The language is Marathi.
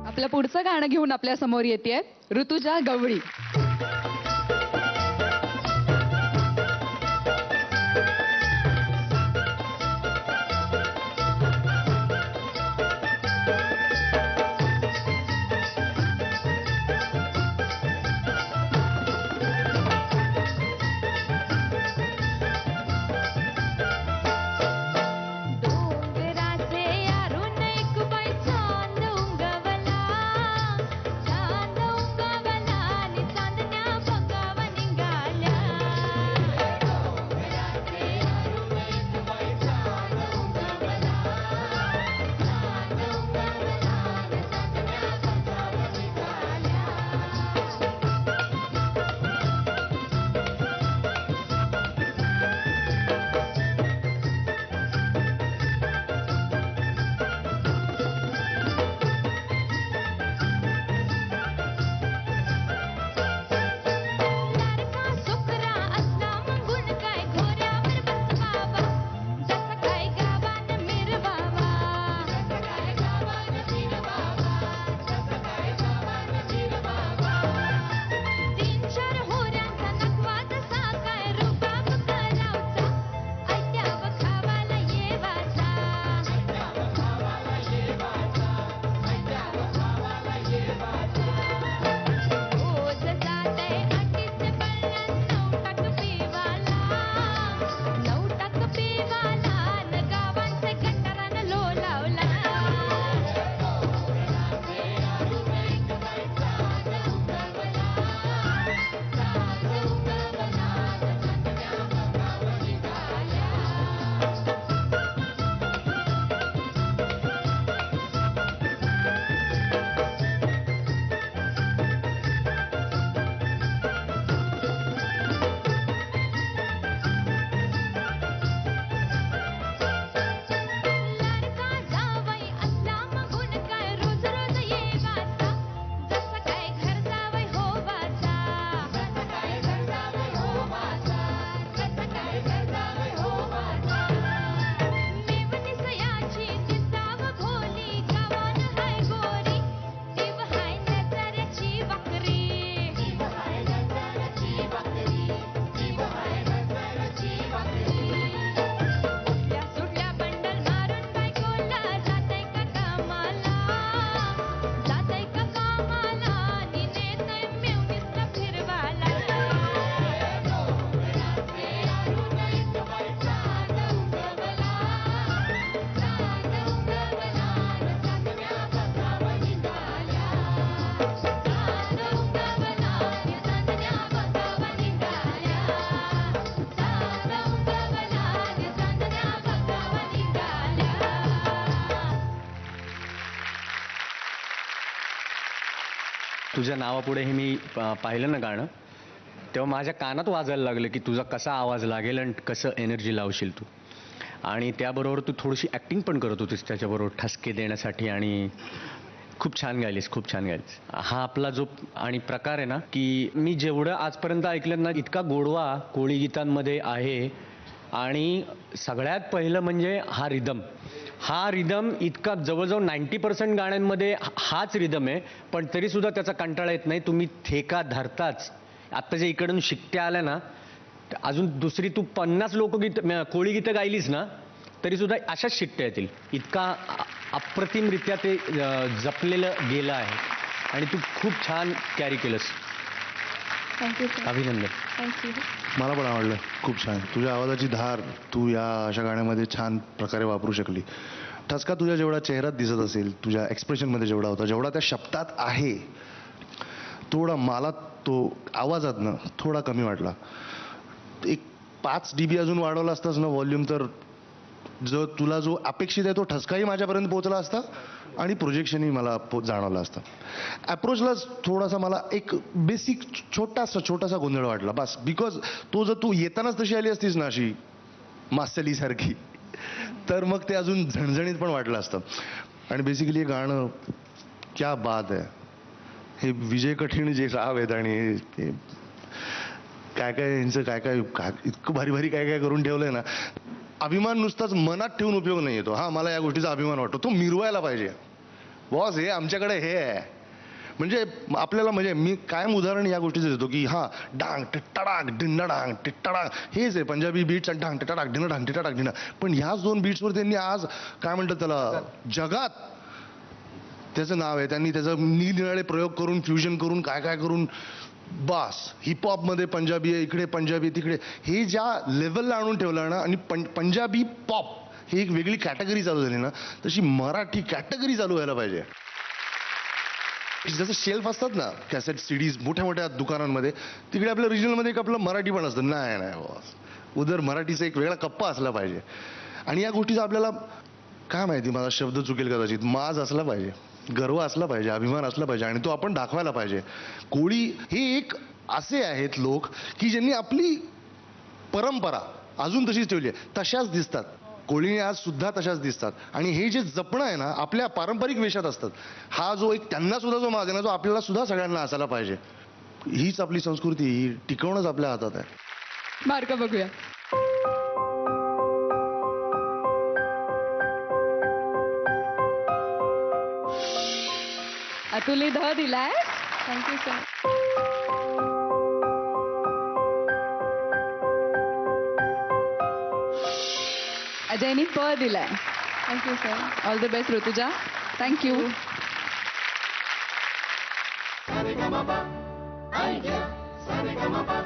आपलं पुढचं गाणं घेऊन आपल्या समोर येते ऋतुजा गवळी. तुझ्या नावापुढे हे मी पाहिलं ना गाणं, तेव्हा माझ्या कानात वाजायला लागलं की तुझा कसा आवाज लागेल आणि कसं एनर्जी लावशील तू. आणि त्याबरोबर तू थोडीशी ॲक्टिंग पण करत होतीस त्याच्याबरोबर ठसके देण्यासाठी, आणि खूप छान गायलीस, खूप छान गायलीस. हा आपला जो आणि प्रकार आहे ना, की मी जेवढं आजपर्यंत ऐकलं ना, इतका गोडवा कोळी गीतांमध्ये आहे. आणि सगळ्यात पहिलं म्हणजे हा रिदम इतका जवळजवळ 90% गाण्यांमध्ये हाच रिदम आहे, पण तरीसुद्धा त्याचा कंटाळा येत नाही. तुम्ही ठेका धरताच. आत्ता जे इकडून शिकत्या आल्या ना, अजून दुसरी तू 50 लोकगीत कोळी गीतं गायलीस ना, तरीसुद्धा अशाच शिट्ट्या येतील. इतका अप्रतिमरित्या ते जपलेलं गेलं आहे आणि तू खूप छान कॅरी केलंस. थँक्यू. अभिनंदन. थँक्यू. मला पण आवडलं, खूप छान. तुझ्या आवाजाची धार तू या अशा गाण्यामध्ये छान प्रकारे वापरू शकली. ठसका तुझ्या जेवढा चेहऱ्यात दिसत असेल, तुझ्या एक्सप्रेशनमध्ये जेवढा होता, जेवढा त्या शब्दात आहे, थोडा मला तो आवाजातनं थोडा कमी वाटला. एक 5 dB अजून वाढवला असतास ना व्हॉल्यूम, तर तुला जो अपेक्षित आहे तो ठसकाही माझ्यापर्यंत पोहोचला असता आणि प्रोजेक्शनही मला जाणवलं असतं. अप्रोचलाच थोडासा मला एक बेसिक छोटासा गोंधळ वाटला बस. बिकॉज जर तू येतानाच तशी आली असतीस ना अशी मास्तलीसारखी, तर मग ते अजून झणझणीत पण वाटलं असतं. आणि बेसिकली हे गाणं क्या बात आहे. हे विजय कठीण जे राव आहेत आणि काय यांचं काय इतकं भारी काय करून ठेवलंय ना. अभिमान नुसताच मनात ठेवून उपयोग नाही येतो. हा मला या गोष्टीचा अभिमान वाटतो, तो मिरवायला पाहिजे. बॉस हे आमच्याकडे हे आहे. म्हणजे आपल्याला म्हणजे मी कायम उदाहरण या गोष्टीचं देतो की हा डांग टिट्टाडांग डिंडाडांग टिट्टाडांग हेच आहे पंजाबी बीट्स आणि डांग टिट्टाडांग डिंडाडांग टिट्टाडांग डिंडा. पण ह्याच 2 बीट्सवर त्यांनी आज काय म्हणतात त्याला जगात त्याचं नाव आहे. त्यांनी त्याचं निरनिराळे प्रयोग करून फ्युजन करून काय काय करून बास हिपहॉपमध्ये पंजाबी आहे, इकडे पंजाबी तिकडे, हे ज्या लेवलला आणून ठेवलं ना. आणि पंजाबी पॉप ही एक वेगळी कॅटेगरी चालू झाली ना, तशी मराठी कॅटेगरी चालू व्हायला पाहिजे. जसं शेल्फ असतात ना कॅसेट सीडीज मोठ्या मोठ्या दुकानांमध्ये, तिकडे आपल्या रिजनलमध्ये एक आपलं मराठी पण असतं. नाही नाही बॉस, उदर मराठीचा एक वेगळा कप्पा असला पाहिजे. आणि या गोष्टीचा आपल्याला काय माहिती, माझा शब्द चुकेल कदाचित, माज असला पाहिजे, गर्व असला पाहिजे, अभिमान असला पाहिजे आणि तो आपण दाखवायला पाहिजे. कोळी हे एक असे आहेत लोक की ज्यांनी आपली परंपरा अजून तशीच ठेवली आहे. तशाच दिसतात कोळी आज सुद्धा तशाच दिसतात. आणि हे जे जपणं आहे ना आपल्या पारंपरिक वेशात असतात. हा जो एक त्यांना सुद्धा जो माज आहे ना, जो आपल्याला सुद्धा सगळ्यांना असायला पाहिजे. हीच आपली संस्कृती, ही टिकवणंच आपल्या हातात आहे. मार्क बघूया. अतुलने ध दिलाय. Thank you sir. अजयनी प दिलाय. Thank you sir. All the best Rutuja. Thank you. Sa re ga ma pa, ay yeah. Sa re ga ma pa,